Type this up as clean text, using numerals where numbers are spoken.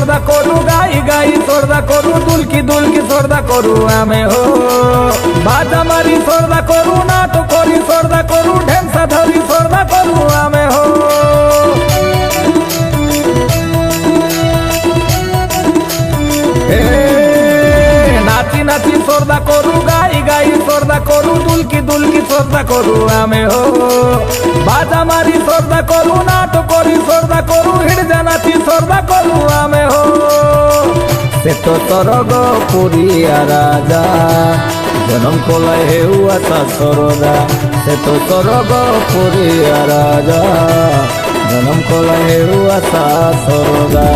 सोरदा करू गाई गाई सोरदा करू दुलकी दुलकी सोरदा करू आमे हो बाजा मारी सोरदा करू नाटक करी सोरदा करू ढेमसा धरी सोरदा करू आमे हो नाची नाची सोरदा करू गाई गाई सोरदा करू दुलकी दुलकी सोरदा करू आमे हो बाजा मारी सोरदा करू नाटक करी सोरदा करू हिड़जा नाची सोरदा करू आमे हो से तो सरग पुरिया राजा जनम कोलाय हेउआ ता सरोदा से तो सरग पुरिया राजा जनम कोलाय हेउआ ता सरोदा।